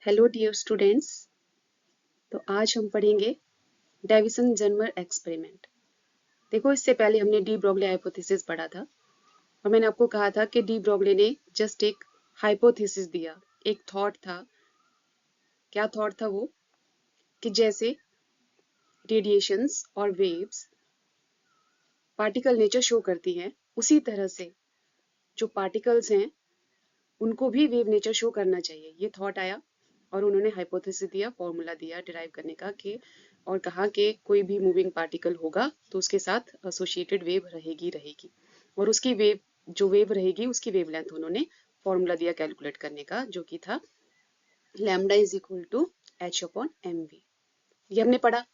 Hello dear students. तो आज हम पढ़ेंगे डेविसन जर्मर एक्सपेरिमेंट। देखो, इससे पहले हमने डी ब्रोगली हाइपोथेसिस पढ़ा था और मैंने आपको कहा था कि डी ब्रोगली ने जस्ट एक हाइपोथेसिस दिया, एक थॉट था। क्या थॉट था वो? कि जैसे रेडिएशंस और वेव्स पार्टिकल नेचर शो करती हैं, उसी तरह से जो पार्टिकल्स हैं उनको भी वेव नेचर शो करना चाहिए। ये थॉट आया और उन्होंने हाइपोथेसिस दिया, फॉर्मूला दिया डिराइव करने का कि और कहा कि कोई भी मूविंग पार्टिकल होगा तो उसके साथ एसोसिएटेड वेव रहेगी और उसकी वेव जो वेव रहेगी उसकी वेवलेंथ उन्होंने फॉर्मूला दिया कैलकुलेट करने का, जो कि था lambda is equal to h upon m v. ये हमने पढ़ा,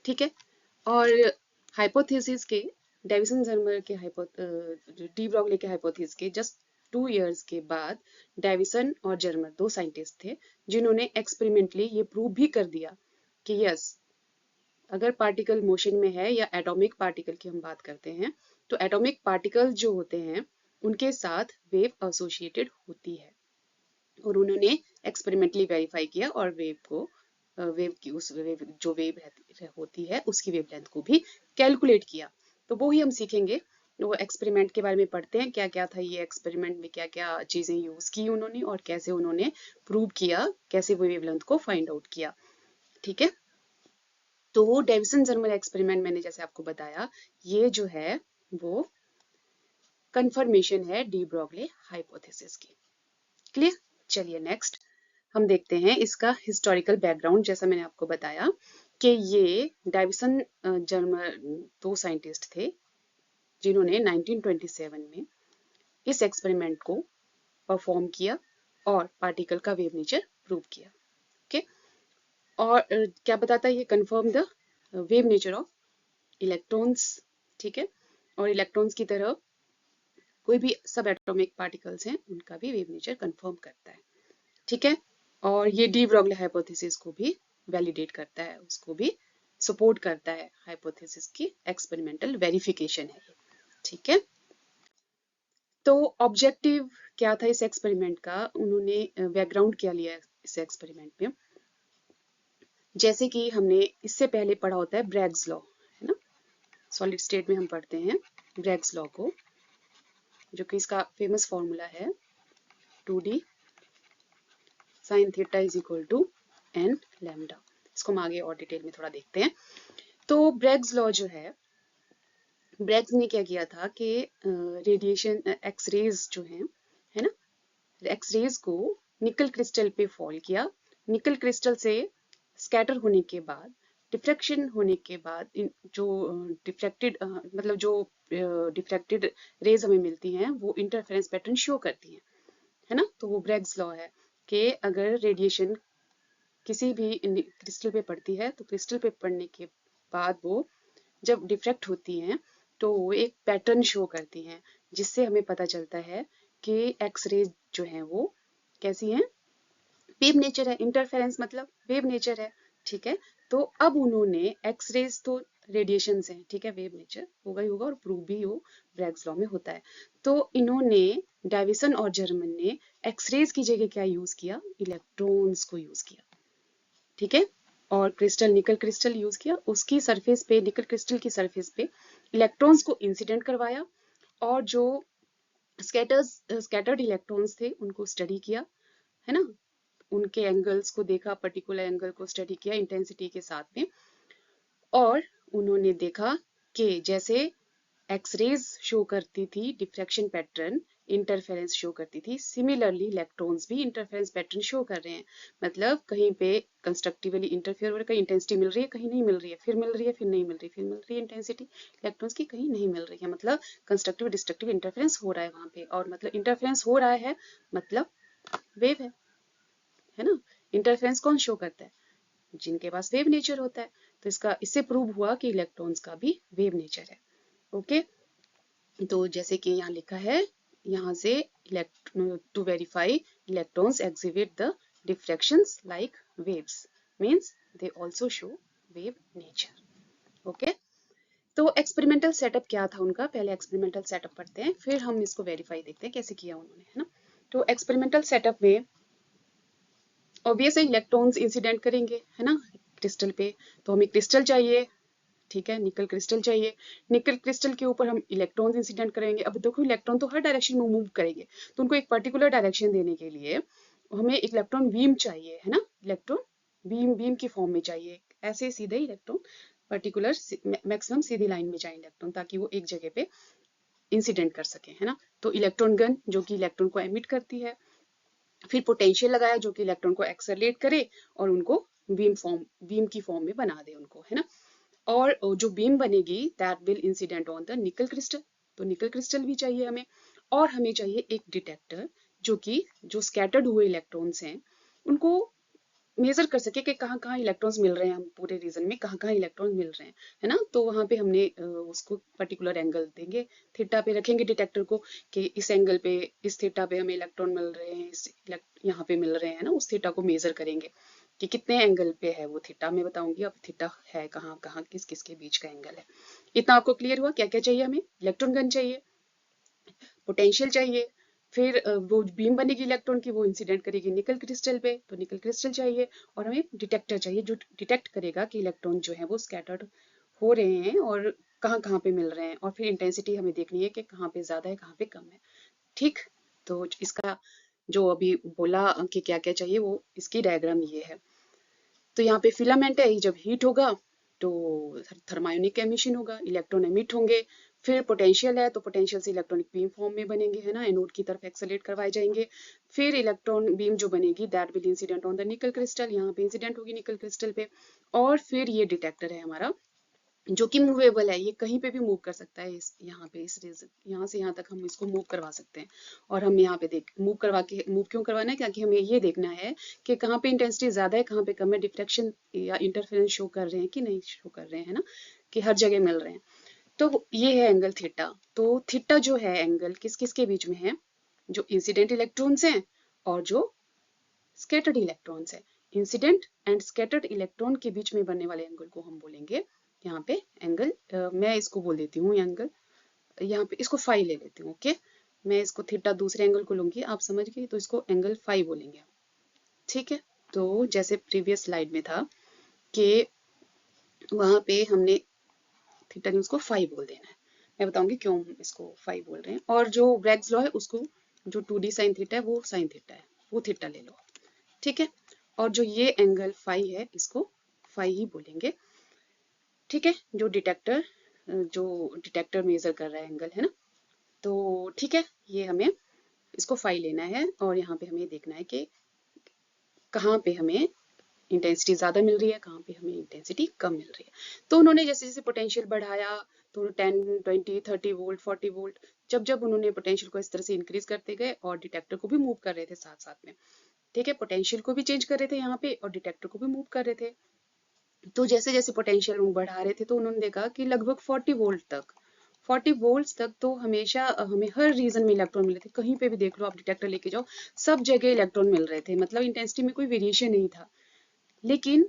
ठीक है। और हाइपोथेसिस के डेविसन जर्मर के डी ब्रोगली के हाइपोथेसिस के जस्ट 2 इयर्स के बाद डेविसन और जर्मर दो साइंटिस्ट थे जिन्होंने एक्सपेरिमेंटली ये प्रूव भी कर दिया कि यस, अगर पार्टिकल मोशन में है या एटॉमिक पार्टिकल की हम बात करते हैं तो एटॉमिक पार्टिकल जो होते हैं उनके साथ वेव एसोसिएटेड होती है। और उन्होंने एक्सपेरिमेंटली वेरीफाई किया और वेव की उस वेव जो वेव होती है उसकी वेवलेंथ को भी कैलकुलेट किया। तो वो ही हम सीखेंगे। वो एक्सपेरिमेंट के बारे में पढ़ते हैं, क्या क्या था ये एक्सपेरिमेंट में, क्या क्या चीजें यूज की उन्होंने और कैसे उन्होंने प्रूव किया, कैसे वो वेवलेंथ को फाइंड आउट किया। ठीक है। तो वो डेविसन जर्मर एक्सपेरिमेंट मैंने जैसे आपको बताया, ये जो है वो कंफर्मेशन है डी ब्रोगली हाइपोथेसिस की। क्लियर? चलिए नेक्स्ट हम देखते हैं इसका हिस्टोरिकल बैकग्राउंड। जैसा मैंने आपको बताया कि ये डेविसन जर्मर दो साइंटिस्ट थे जिन्होंने 1927 में इस एक्सपेरिमेंट को परफॉर्म किया और पार्टिकल का वेव नेचर प्रूव किया। ओके। और क्या बताता है ये? Confirm the wave nature of electrons. ठीक है। और इलेक्ट्रॉन्स की तरह कोई भी सब एटॉमिक पार्टिकल्स हैं उनका भी वेव नेचर कंफर्म करता है। ठीक है। और ये डी ब्रोगली हाइपोथेसिस को भी वैलिडेट करता है, उसको भी सपोर्ट करता है। हाइपोथेसिस की एक्सपेरिमेंटल वेरिफिकेशन है ये। ठीक है। तो ऑब्जेक्टिव क्या था इस एक्सपेरिमेंट का? उन्होंने बैकग्राउंड क्या लिया इस एक्सपेरिमेंट में? जैसे कि हमने इससे पहले पढ़ा होता है ब्रैग्स लॉ, है ना। सॉलिड स्टेट में हम पढ़ते हैं ब्रैग्स लॉ को, जो कि इसका फेमस फॉर्मूला है 2d sine theta is equal to n lambda. इसको हम आगे और डिटेल में थोड़ा देखते हैं। तो ब्रैग्स लॉ जो है, ब्रैग्स ने क्या किया था कि रेडिएशन एक्सरेज जो है ना, एक्सरेज को निकल क्रिस्टल पे फॉल किया। निकल क्रिस्टल से स्कैटर होने के बाद, डिफ्रैक्शन होने के बाद जो डिफ्रैक्टेड मतलब जो डिफ्रैक्टेड रेज हमें मिलती हैं वो इंटरफेरेंस पैटर्न शो करती हैं, है ना। तो वो ब्रैग्स लॉ है कि अगर रेडिएशन किसी भी क्रिस्टल पे पड़ती है तो क्रिस्टल पे पड़ने के बाद वो जब डिफ्रैक्ट होती हैं तो वो एक पैटर्न शो करती हैं, जिससे हमें पता चलता है कि एक्सरे जो है वो कैसी हैं, वेव नेचर है। इंटरफेरेंस मतलब वेव नेचर है। ठीक है। तो अब उन्होंने एक्सरेज तो रेडिएशन है, ठीक है, वेव नेचर होगा ही होगा और प्रूव भी हो ब्रैग्स लॉ में होता है। तो इन्होंने डेविसन और जर्मन ने एक्सरेज की जगह क्या यूज किया? इलेक्ट्रॉन्स को यूज किया। ठीक है। और क्रिस्टल निकल क्रिस्टल यूज किया, उसकी सरफेस पे, निकल क्रिस्टल की सरफेस पे इलेक्ट्रॉन्स को इंसिडेंट करवाया और जो स्कैटर्ड इलेक्ट्रॉन्स थे उनको स्टडी किया, है ना। उनके एंगल्स को देखा, पर्टिकुलर एंगल को स्टडी किया इंटेंसिटी के साथ में। और उन्होंने देखा कि जैसे एक्सरेज शो करती थी डिफ्रैक्शन पैटर्न, इंटरफेरेंस शो करती थी, सिमिलरली इलेक्ट्रॉन्स भी इंटरफेरेंस पैटर्न शो कर रहे हैं। मतलब कहीं पे कंस्ट्रक्टिवली इंटरफेयर हो रहा है, कहीं इंटेंसिटी मिल रही है, कहीं नहीं मिल रही है, फिर मिल रही है, फिर नहीं मिल रही, फिर मिल रही है इंटेंसिटी इलेक्ट्रॉन्स की, कहीं नहीं मिल रही है। मतलब कंस्ट्रक्टिव डिस्ट्रक्टिव इंटरफेरेंस हो रहा है वहां पे, और मतलब इंटरफेरेंस हो रहा है मतलब वेव है ना। इंटरफेरेंस कौन शो करता है? जिनके पास वेव नेचर होता है। तो इससे प्रूव हुआ कि इलेक्ट्रॉन्स का भी वेव नेचर है। ओके। तो जैसे कि यहाँ लिखा है, यहाँ से to verify electrons exhibit the diffractions like waves means they also show wave nature. Okay. तो एक्सपेरिमेंटल सेटअप क्या था उनका? पहले एक्सपेरिमेंटल सेटअप पढ़ते हैं, फिर हम इसको वेरीफाई देखते हैं कैसे किया उन्होंने, है ना। तो एक्सपेरिमेंटल सेटअप में ऑब्वियस है इलेक्ट्रॉन्स इंसिडेंट करेंगे, है ना, क्रिस्टल पे। तो हमें क्रिस्टल चाहिए, ठीक है, निकल क्रिस्टल चाहिए। निकल क्रिस्टल के ऊपर हम इलेक्ट्रॉन्स इंसिडेंट करेंगे। अब देखो इलेक्ट्रॉन तो हर डायरेक्शन में मूव करेंगे, तो उनको एक पर्टिकुलर डायरेक्शन देने के लिए हमें इलेक्ट्रॉन बीम चाहिए, है ना, इलेक्ट्रॉन बीम की फॉर्म में चाहिए। ऐसे सीधे इलेक्ट्रॉन पर्टिकुलर मैक्सिमम सीधी लाइन में जाए इलेक्ट्रॉन, ताकि वो एक जगह पे इंसिडेंट कर सके, है ना। तो इलेक्ट्रॉन गन जो कि इलेक्ट्रॉन को एमिट करती है, फिर पोटेंशियल लगाया जो कि इलेक्ट्रॉन को एक्सेलरेट करे और उनको बीम की फॉर्म में बना दे उनको, है ना। और जो बीम बनेगी that will incident on the nickel crystal, तो निकल क्रिस्टल भी चाहिए हमें। और हमें चाहिए एक डिटेक्टर जो कि जो स्कैटर्ड हुए इलेक्ट्रॉन्स हैं उनको मेजर कर सके कि कहाँ कहाँ इलेक्ट्रॉन्स मिल रहे हैं, हम पूरे रीजन में कहाँ कहाँ इलेक्ट्रॉन मिल रहे हैं, है ना। तो वहां पे हमने उसको पर्टिकुलर एंगल देंगे, थीटा पे रखेंगे डिटेक्टर को कि इस एंगल पे, इस थीटा पे हमें इलेक्ट्रॉन मिल रहे हैं, इस यहाँ पे मिल रहे हैं ना, उस थीटा को मेजर करेंगे कि कितने एंगल पे है वो थीटा। मैं बताऊंगी अब थीटा है कहाँ कहाँ किस किस के बीच का एंगल है। इतना आपको क्लियर हुआ। क्या क्या चाहिए हमें? इलेक्ट्रॉन गन चाहिए, पोटेंशियल चाहिए, फिर वो बीम बनेगी इलेक्ट्रॉन की, वो इंसिडेंट करेगी निकल क्रिस्टल पे, तो निकल क्रिस्टल चाहिए। और हमें डिटेक्टर चाहिए जो डिटेक्ट करेगा कि इलेक्ट्रॉन जो है वो स्कैटर्ड हो रहे हैं और कहाँ कहाँ पे मिल रहे हैं। और फिर इंटेंसिटी हमें देखनी है कि कहाँ पे ज्यादा है कहाँ पे कम है, ठीक। तो इसका जो अभी बोला कि क्या क्या चाहिए, वो इसकी डायग्राम ये है। तो यहाँ पे फिलामेंट है, ये जब हीट होगा तो थर्मायोनिक एमिशन होगा, इलेक्ट्रॉन एमिट होंगे। फिर पोटेंशियल है, तो पोटेंशियल से इलेक्ट्रॉनिक बीम फॉर्म में बनेंगे, है ना, एनोड की तरफ एक्सेलेरेट करवाए जाएंगे। फिर इलेक्ट्रॉन बीम जो बनेगी that will incident on the nickel crystal, यहाँ पे इंसिडेंट होगी निकल क्रिस्टल पे। और फिर ये डिटेक्टर है हमारा जो कि मूवेबल है, ये कहीं पे भी मूव कर सकता है। इस यहाँ पे इस रीजन यहाँ से यहाँ तक हम इसको मूव करवा सकते हैं। और हम यहाँ पे देख मूव करवा के, मूव क्यों करवाना है, क्योंकि हमें ये देखना है कि कहाँ पे इंटेंसिटी ज्यादा है कहाँ पे कम है, डिफ्रैक्शन या इंटरफेरेंस शो कर रहे हैं कि नहीं शो कर रहे हैं, है ना, कि हर जगह मिल रहे हैं। तो ये है एंगल थीटा। तो थीटा जो है एंगल किस किस के बीच में है, जो इंसिडेंट इलेक्ट्रॉन्स हैं और जो स्कैटर्ड इलेक्ट्रॉन्स है। इंसिडेंट एंड स्कैटर्ड इलेक्ट्रॉन के बीच में बनने वाले एंगल को हम बोलेंगे यहाँ पे एंगल, मैं इसको बोल देती हूँ एंगल, यहाँ पे इसको फाई ले लेती हूँ, ओके। मैं इसको थीटा दूसरे एंगल को लूंगी, आप समझ गए, तो इसको एंगल फाई बोलेंगे, ठीक है। तो जैसे प्रीवियस स्लाइड में था कि वहां पे हमने थीटा ने उसको फाई बोल देना है। मैं बताऊंगी क्यों हम इसको फाई बोल रहे हैं। और जो ब्रैग्स लॉ है उसको, जो 2D साइन थीटा है वो साइन थीटा है, वो थीटा ले लो, ठीक है। और जो ये एंगल फाई है इसको फाई ही बोलेंगे, ठीक है। जो डिटेक्टर मेजर कर रहा है एंगल, है ना। तो ठीक है, ये हमें इसको फाई लेना है और यहाँ पे हमें देखना है कि कहाँ पे हमें इंटेंसिटी ज्यादा मिल रही है कहाँ पे हमें इंटेंसिटी कम मिल रही है। तो उन्होंने जैसे जैसे पोटेंशियल बढ़ाया तो 10 20 30 वोल्ट 40 वोल्ट, जब जब उन्होंने पोटेंशियल को इस तरह से इंक्रीज करते गए और डिटेक्टर को भी मूव कर रहे थे साथ साथ में, ठीक है, पोटेंशियल को भी चेंज कर रहे थे यहाँ पे और डिटेक्टर को भी मूव कर रहे थे। तो जैसे जैसे पोटेंशियल बढ़ा रहे थे तो उन्होंने देखा कि लगभग 40 वोल्ट तक तो हमेशा हमें हर रीजन में इलेक्ट्रॉन मिल रहे थे। कहीं पे भी देख लो आप डिटेक्टर लेके जाओ, सब जगह इलेक्ट्रॉन मिल रहे थे, मतलब इंटेंसिटी में कोई वेरिएशन नहीं था। लेकिन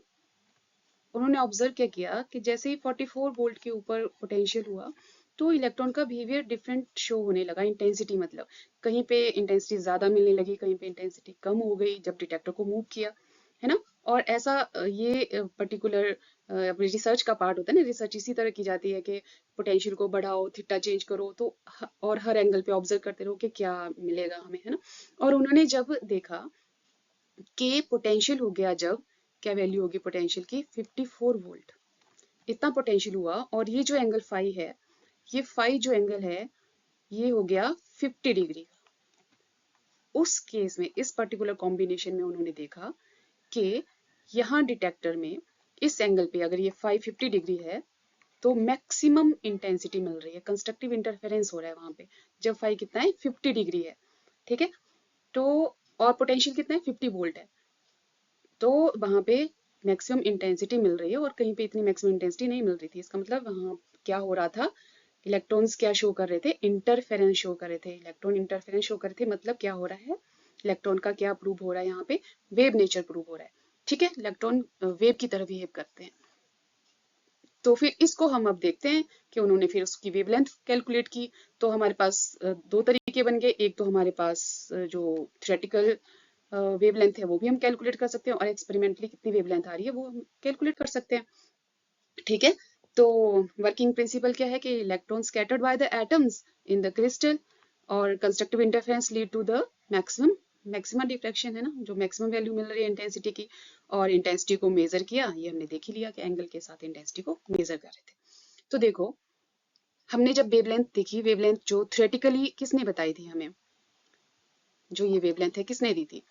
उन्होंने ऑब्जर्व क्या किया कि जैसे ही 44 वोल्ट के ऊपर पोटेंशियल हुआ तो इलेक्ट्रॉन का बिहेवियर डिफरेंट शो होने लगा। इंटेंसिटी मतलब कहीं पे इंटेंसिटी ज्यादा मिलने लगी, कहीं पे इंटेंसिटी कम हो गई जब डिटेक्टर को मूव किया, है ना। और ऐसा ये पर्टिकुलर रिसर्च का पार्ट होता है ना, रिसर्च इसी तरह की जाती है कि पोटेंशियल को बढ़ाओ थीटा चेंज करो तो और हर एंगल पे ऑब्जर्व करते रहो कि क्या मिलेगा हमें, है ना। और उन्होंने जब देखा कि पोटेंशियल हो गया, जब क्या वैल्यू होगी पोटेंशियल की 54 वोल्ट, इतना पोटेंशियल हुआ और ये जो एंगल फाई है, ये फाई जो एंगल है ये हो गया 50 डिग्री। उस केस में इस पर्टिकुलर कॉम्बिनेशन में उन्होंने देखा कि यहाँ डिटेक्टर में इस एंगल पे अगर ये 550 डिग्री है तो मैक्सिमम इंटेंसिटी मिल रही है, कंस्ट्रक्टिव इंटरफेरेंस हो रहा है वहां पे, जब फाई कितना है 50 डिग्री है, ठीक है। तो और पोटेंशियल कितना है 50 वोल्ट है, तो वहां पे मैक्सिमम इंटेंसिटी मिल रही है और कहीं पे इतनी मैक्सिमम इंटेंसिटी नहीं मिल रही थी। इसका मतलब वहां क्या हो रहा था, इलेक्ट्रॉन्स क्या शो कर रहे थे, इंटरफेरेंस शो कर रहे थे, इलेक्ट्रॉन इंटरफेरेंस शो कर रहे थे। मतलब क्या हो रहा है, इलेक्ट्रॉन का क्या प्रूव हो रहा है यहाँ पे, वेव नेचर प्रूव हो रहा है, ठीक है। इलेक्ट्रॉन वेव की तरह बिहेव करते हैं। तो फिर इसको हम अब देखते हैं कि उन्होंने फिर उसकी वेवलेंथ कैलकुलेट की। तो हमारे पास दो तरीके बन गए, एक तो हमारे पास जो थ्योरेटिकल वेवलेंथ है वो भी हम कैलकुलेट कर सकते हैं, और एक्सपेरिमेंटली कितनी वेवलेंथ आ रही है वो हम कैलकुलेट कर सकते हैं। ठीक है, तो वर्किंग प्रिंसिपल क्या है कि electron scattered by the atoms in the crystal और constructive interference lead to the maximum diffraction, है ना, जो मैक्सिमम वैल्यू मिल रही है इंटेंसिटी की। और इंटेंसिटी को मेजर किया, ये हमने देख ही लिया कि एंगल के साथ इंटेंसिटी को मेजर कर रहे थे। तो देखो, हमने जब वेवलेंथ देखी, वेवलेंथ जो थ्योरेटिकली किसने बताई थी हमें, जो ये वेवलेंथ है किसने दी थी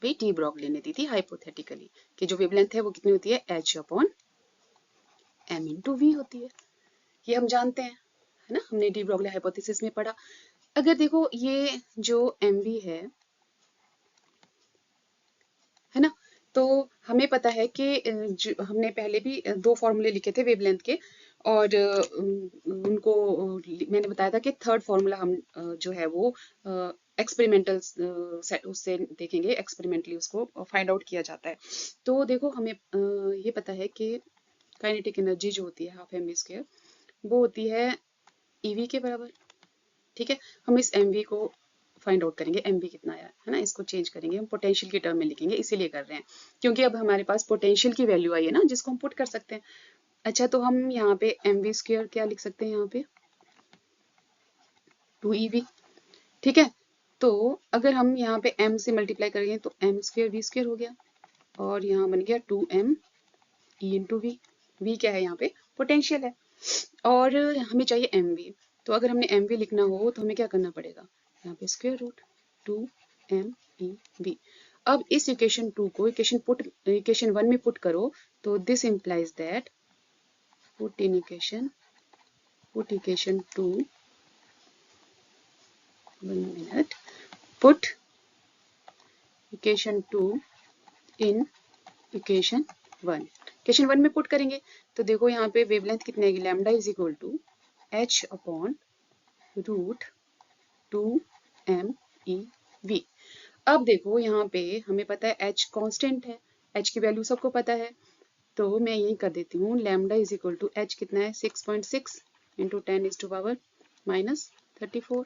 भाई, डी ब्रॉगली ने दी थी हाइपोथेटिकली, कि जो वेवलेंथ है वो कितनी होती है, h/m/v होती है। ये हम जानते हैं, है ना, हमने डी ब्रॉगली हाइपोथेसिस में पढ़ा। अगर देखो ये जो mv है ना, तो हमें पता है कि हमने पहले भी दो फॉर्मूले लिखे थे वेवलेंथ के, और उनको मैंने बताया था कि थर्ड फॉर्मूला हम जो है वो एक्सपेरिमेंटल उससे देखेंगे, एक्सपेरिमेंटली उसको फाइंड आउट किया जाता है। तो देखो, हमें ये पता है कि काइनेटिक एनर्जी जो होती है ½ mv², वो होती है ev के बराबर। ठीक है, हम इस mv को फाइंड आउट करेंगे, mv कितना आया है ना, इसको चेंज करेंगे, हम पोटेंशियल की टर्म में लिखेंगे, इसीलिए कर रहे हैं क्योंकि अब हमारे पास पोटेंशियल की वैल्यू आई है ना, जिसको हम पुट कर सकते हैं। अच्छा, तो हम यहाँ पे mv² क्या लिख सकते हैं, यहाँ पे 2ev। ठीक है, तो अगर हम यहाँ पे m से मल्टीप्लाई करेंगे तो m² v² हो गया, और यहाँ बन गया 2m e/v। v क्या है यहाँ पे, पोटेंशियल है, और हमें चाहिए mv। तो अगर हमने mv लिखना हो तो हमें क्या करना पड़ेगा, यहाँ पे स्क्वायर रूट 2m अब इस इक्वेशन 2 को इक्वेशन 1 में पुट करो, तो this implies that put equation 2 1 minute put equation 2 in equation 1। Equation 1 में पुट करेंगे तो देखो यहाँ पे वेवलेंथ कितनी आएगी, lambda is equal to h/√2m/e/v। अब देखो यहाँ पे हमें पता है h कांस्टेंट है, h की वैल्यू सबको पता है, तो मैं यही कर देती हूँ, lambda is equal to h कितना है 6.6 into 10⁻⁻34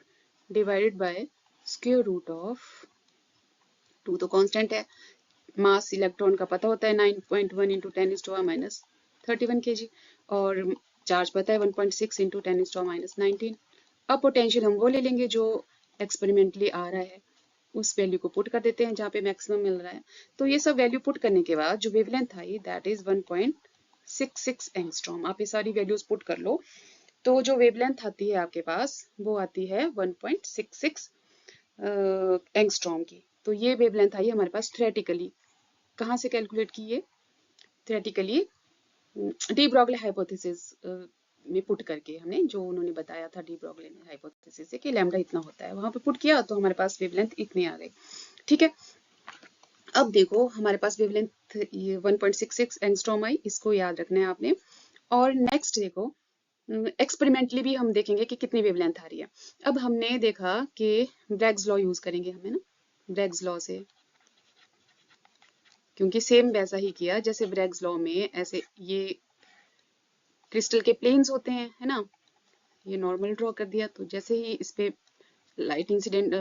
divided by square root of 2 तो कांस्टेंट है, मास इलेक्ट्रॉन का पता होता है 9.1 इंटू 10⁻⁻31 kg, और चार्ज पता है 1.6 इंटू 10⁻⁻19। अब पोटेंशियल हम वो ले लेंगे जो एक्सपेरिमेंटली आ रहा है, उस वैल्यू को पुट कर देते हैं जहाँ पे मैक्सिमम मिल रहा है। तो ये सब वैल्यू पुट करने के बाद जो wavelength I that is 1.66 angstrom. आप ये सारी वैल्यूज पुट कर लो, तो जो वेवलेंथ आती है आपके पास वो आती है 1.66 एंगस्ट्रॉम की। तो ये वेवलेंथ आई हमारे पास थ्योरेटिकली, कहाँ से कैलकुलेट की है, थ्योरेटिकली डी ब्रॉगली हाइपोथेसिस में पुट करके, हमने जो उन्होंने बताया था डी ब्रॉगली हाइपोथेसिस से कि लैम्डा इतना होता है, वहां पे पुट किया तो हमारे पास वेवलेंथ इतनी आ गई। ठीक है, अब देखो हमारे पास वेवलेंथ ये 1.66 एंगस्ट्रॉम आई, इसको याद रखना है आपने। और नेक्स्ट देखो, एक्सपेरिमेंटली भी हम देखेंगे कि कितनी वेवलेंथ आ रही है। अब हमने देखा कि ब्रैग्स लॉ यूज करेंगे हमें ना, ब्रैग्स लॉ से, क्योंकि सेम वैसा ही किया जैसे ब्रैग्स लॉ में, ऐसे ये क्रिस्टल के प्लेन्स होते हैं, है ना, ये नॉर्मल ड्रॉ कर दिया, तो जैसे ही इस पे लाइट इंसिडेंट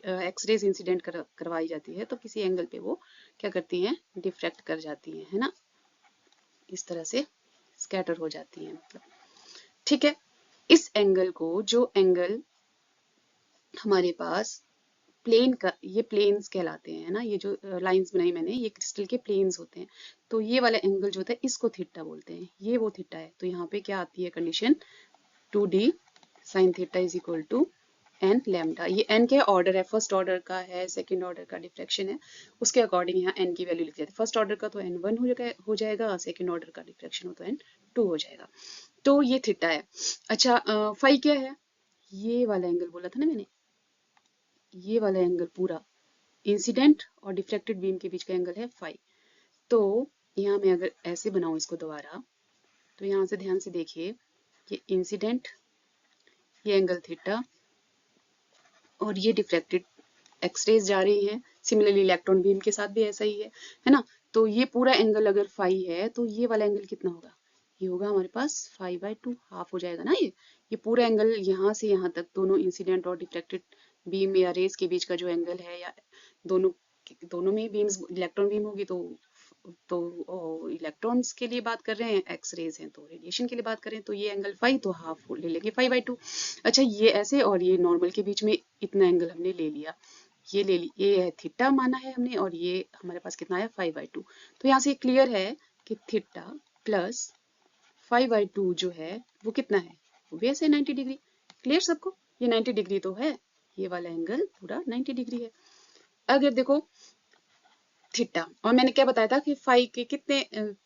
एक्सरेज इंसिडेंट करवाई जाती है तो किसी एंगल पे वो क्या करती हैं, डिफ्रैक्ट कर जाती हैं, है ना, इस तरह से स्कैटर हो जाती हैं मतलब। ठीक है, इस एंगल को, जो एंगल हमारे पास प्लेन का, ये प्लेन्स कहलाते हैं ना, ये जो लाइंस बनाई मैंने ये क्रिस्टल के प्लेन्स होते हैं, तो ये वाला एंगल जो होता है इसको थीटा बोलते हैं, ये वो थीटा है। तो यहाँ पे क्या आती है condition, 2d sin theta is equal to n lambda. ये n के ऑर्डर है, फर्स्ट ऑर्डर का है, सेकंड ऑर्डर का डिफ्रैक्शन है, उसके अकॉर्डिंग यहाँ n की वैल्यू लिख देते हैं। फर्स्ट ऑर्डर का तो n1 हो जाएगा, सेकंड ऑर्डर का डिफ्रैक्शन हो तो n2 हो जाएगा। तो ये थीटा है। अच्छा, फाई क्या है, ये वाला एंगल बोला था ना मैंने, ये वाला एंगल पूरा इंसिडेंट और डिफ्लेक्टेड बीम के बीच का एंगल है फाई। तो यहाँ मैं अगर ऐसे बनाऊं इसको दोबारा, तो यहाँ से ध्यान से देखिए, ये इंसिडेंट, ये एंगल थीटा, और ये डिफ्लेक्टेड एक्सरेज जा रही हैं। सिमिलरली इलेक्ट्रॉन बीम के साथ भी ऐसा ही है ना। तो ये पूरा एंगल अगर फाई है तो ये वाला एंगल कितना होगा, ये होगा हमारे पास 5/2, हाफ हो जाएगा ना। ये पूरा एंगल यहाँ से यहाँ तक दोनों इंसिडेंट और डिफ्लेक्टेड बीम या रेज के बीच का जो एंगल है, या दोनों दोनों में बीम्स इलेक्ट्रॉन बीम होगी तो इलेक्ट्रॉन्स के लिए बात कर रहे हैं, एक्स रेज हैं तो रेडिएशन के लिए बात करें तो ये एंगल फाई, तो हाफ ले लेंगे 5/2। अच्छा ये ऐसे, और ये नॉर्मल के बीच में इतना एंगल हमने ले लिया, ये है थीटा माना है हमने, और ये हमारे पास कितना है 5/2। तो यहाँ से क्लियर है कि थीटा प्लस 5/2 जो है वो कितना है, वो भी ऐसे 90 डिग्री। क्लियर सबको, ये 90 डिग्री तो है, ये वाला एंगल पूरा 90 डिग्री है। अगर देखो थीटा, और मैंने क्या बताया था कि फाई के कितने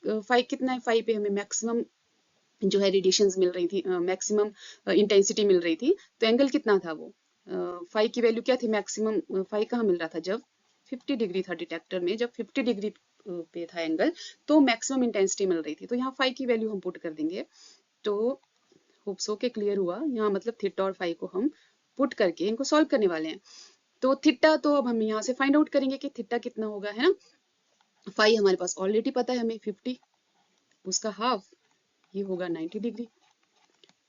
फाई कितना है, फाई पे हमें मैक्सिमम जो है रेडिएशंस मिल रही थी, मैक्सिमम इंटेंसिटी मिल रही थी, तो एंगल कितना था वो, फाई की वैल्यू क्या थी, मैक्सिमम फाई कहाँ मिल रहा था, जब 50 डिग्री था डिटेक्टर में, जब 50 डिग्री पे था एंगल तो मैक्सिमम इंटेंसिटी मिल रही थी, तो यहाँ फाई की वैल्यू हम पुट कर देंगे। तो होप सो के क्लियर हुआ, यहाँ मतलब थीटा और फाई को हम पुट करके इनको सॉल्व करने वाले हैं। तो थीटा तो अब हम यहाँ से फाइंड आउट करेंगे कि थीटा कितना होगा, है ना। फाई हमारे पास ऑलरेडी पता है हमें 50, उसका हाफ ये होगा 90 डिग्री,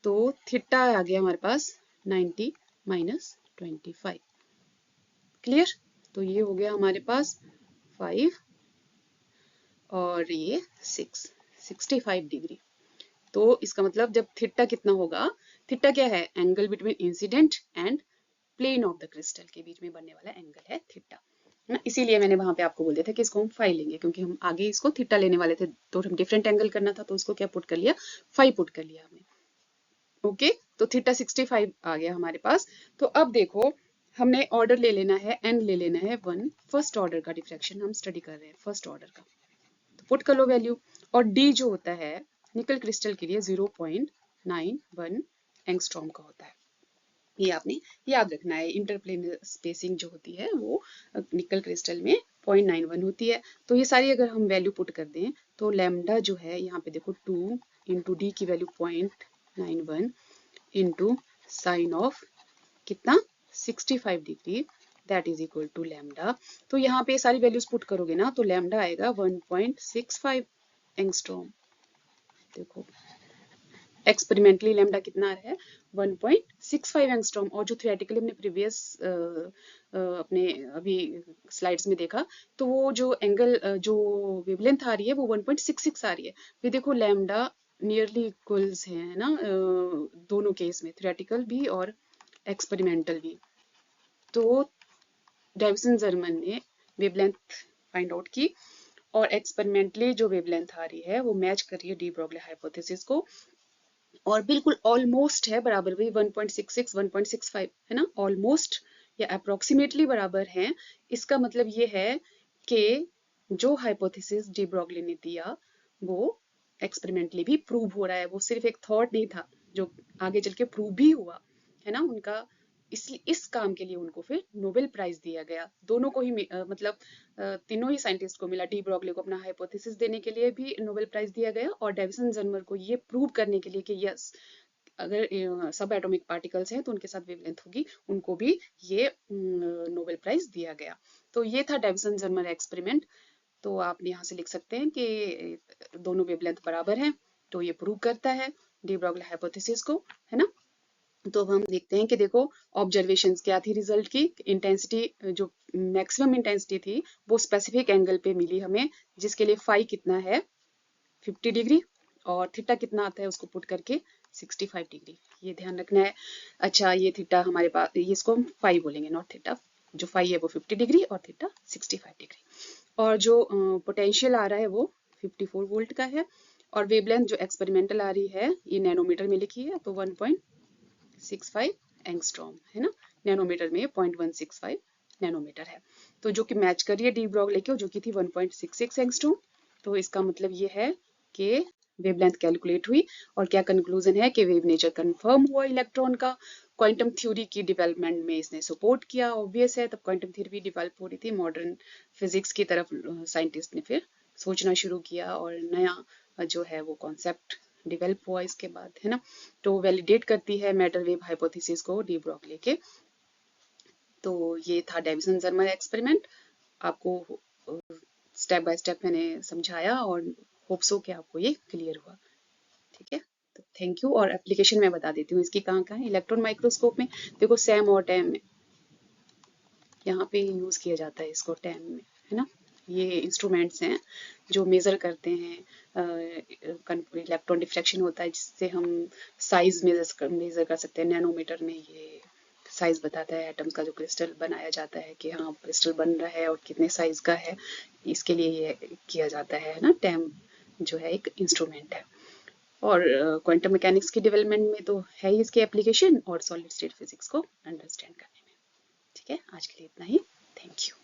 तो थीटा आ गया हमारे पास 90 माइनस 25। क्लियर, तो ये हो गया हमारे पास 5 और ये 65 डिग्री। तो इसका मतलब जब थीटा कितना होगा, थीटा क्या है, angle between incident and plane of the crystal के बीच में बनने वाला एंगल है थीटा, है ना। इसीलिए मैंने वहां पे आपको बोल दिया था कि इसको हम फाई लेंगे, क्योंकि हम आगे इसको थीटा लेने वाले थे, तो हम डिफरेंट एंगल करना था, तो उसको क्या पुट कर लिया, फाई पुट कर लिया हमने। ओके, तो थीटा 65 आ गया हमारे पास। तो अब देखो हमने ऑर्डर ले लेना है, एन ले लेना है 1, फर्स्ट ऑर्डर का डिफ्रैक्शन हम स्टडी कर रहे हैं, फर्स्ट ऑर्डर का, तो पुट कर लो वैल्यू। और डी जो होता है निकल क्रिस्टल के लिए 0.91 एंगस्ट्रॉम का होता है, ये आपने याद रखना है। इंटरप्लेनर स्पेसिंग जो होती है वो निकल क्रिस्टल में 0.91 होती है। तो ये सारी अगर हम वैल्यू पुट कर दें तो लैम्डा जो है यहाँ पे देखो 2 इंटू डी की वैल्यू 0.91 इंटू साइन ऑफ कितना 65 degree, that is equal to lambda. तो यहाँ पे सारी वैल्यूज पुट करोगे ना तो लैम्डा आएगा 1.65 एंगस्ट्रॉम। देखो एक्सपेरिमेंटली लैम्डा कितना आ रहा है 1.65 एंगस्ट्रॉम, और जो थियोरेटिकली हमने प्रीवियस अपने अभी स्लाइड्स में देखा तो वो जो एंगल जो वेवलेंथ आ रही है वो 1.66 आ रही है। फिर देखो लैम्डा नियरली इक्वल्स है ना, दोनों केस में, थियोरेटिकल भी और एक्सपेरिमेंटल भी। तो डेविसन जर्मन ने वेवलेंथ फाइंड आउट की, और एक्सपेरिमेंटली जो वेवलेंथ आ रही है वो मैच कर रही है डी ब्रॉगली हाइपोथेसिस को, और बिल्कुल ऑलमोस्ट है बराबर, वही 1.66 1.65 है ना, ऑलमोस्ट या अप्रोक्सीमेटली बराबर हैं। इसका मतलब ये है कि जो हाइपोथेसिस डी ब्रॉगली ने दिया वो एक्सपेरिमेंटली भी प्रूव हो रहा है, वो सिर्फ एक थॉट नहीं था, जो आगे चल के प्रूव भी हुआ, है ना उनका। इसलिए इस काम के लिए उनको फिर नोबेल प्राइज दिया गया, दोनों को ही मतलब तीनों ही साइंटिस्ट को मिला। डी ब्रॉगली को अपना हाइपोथेसिस देने के लिए भी नोबेल प्राइज दिया गया, और डेविसन जर्मर को ये प्रूव करने के लिए कि यस अगर सब एटॉमिक पार्टिकल्स हैं तो उनके साथ वेवलेंथ होगी, उनको भी ये नोबेल प्राइज दिया गया। तो ये था डेविसन जर्मर एक्सपेरिमेंट। तो आप यहाँ से लिख सकते हैं कि दोनों वेवलेंथ बराबर हैं, तो ये प्रूव करता है डी ब्रॉगली हाइपोथेसिस को, है ना। तो अब हम देखते हैं कि देखो ऑब्जर्वेशंस क्या थी रिजल्ट की, इंटेंसिटी जो मैक्सिमम इंटेंसिटी थी वो स्पेसिफिक एंगल पे मिली हमें, जिसके लिए फाई कितना है 50 डिग्री, और थीटा कितना आता है उसको पुट करके 65 डिग्री, ये ध्यान रखना है। अच्छा ये थीटा हमारे पास, ये इसको हम फाई बोलेंगे नॉट थीटा, जो फाई है वो 50 डिग्री और थीटा 65 डिग्री, और जो पोटेंशियल आ रहा है वो 54 वोल्ट का है, और वेवलेंथ जो एक्सपेरिमेंटल आ रही है ये नैनोमीटर में लिखी है, तो 1.65 एंगस्ट्रॉम है ना, नैनोमीटर में 0.165 नैनोमीटर है, तो जो कि मैच कर रही है डी ब्रॉगली को जो कि थी 1.66 एंगस्ट्रॉम। तो इसका मतलब ये है कि वेवलेंथ कैलकुलेट हुई, और क्या कंक्लूजन है कि वेव नेचर कंफर्म हुआ इलेक्ट्रॉन का, क्वांटम थ्योरी की डेवलपमेंट में इसने सपोर्ट किया, ऑब्वियस है तब क्वांटम थ्योरी डेवलप हो रही थी, मॉडर्न फिजिक्स की तरफ साइंटिस्ट ने फिर सोचना शुरू किया, और नया जो है वो कॉन्सेप्ट डेवलप हुआ इसके बाद, है ना। तो वैलिडेट करती है मैटर वेव हाइपोथेसिस को डी ब्रॉगली के। तो ये था डेविसन जर्मर एक्सपेरिमेंट, आपको स्टेप बाय स्टेप मैंने समझाया, और होप सो कि आपको ये क्लियर हुआ, ठीक है। तो थैंक यू, और एप्लीकेशन मैं बता देती हूँ इसकी कहाँ कहाँ है। इलेक्ट्रॉन माइक्रोस्कोप में देखो सैम और टैम में यहाँ पे यूज़ किया जाता है इसको टैम में, है ना। ये इंस्ट्रूमेंट्स हैं जो मेज़र करते हैं, इलेक्ट्रॉन डिफ्रैक्शन होता है जिससे हम साइज मेज़र कर सकते हैं। नैनोमीटर में ये साइज बताता है एटम्स का, जो क्रिस्टल बनाया जाता है कि हाँ क्रिस्टल बन रहा है और कितने साइज का है, इसके लिए ये किया जाता है ना। टैम जो है एक इंस्ट्रूमेंट है। और क्वांटम मैकेनिक्स की डेवलपमेंट में तो है ही इसके एप्लीकेशन, और सॉलिड स्टेट फिजिक्स को अंडरस्टैंड करने में। ठीक है, आज के लिए इतना ही। Thank you.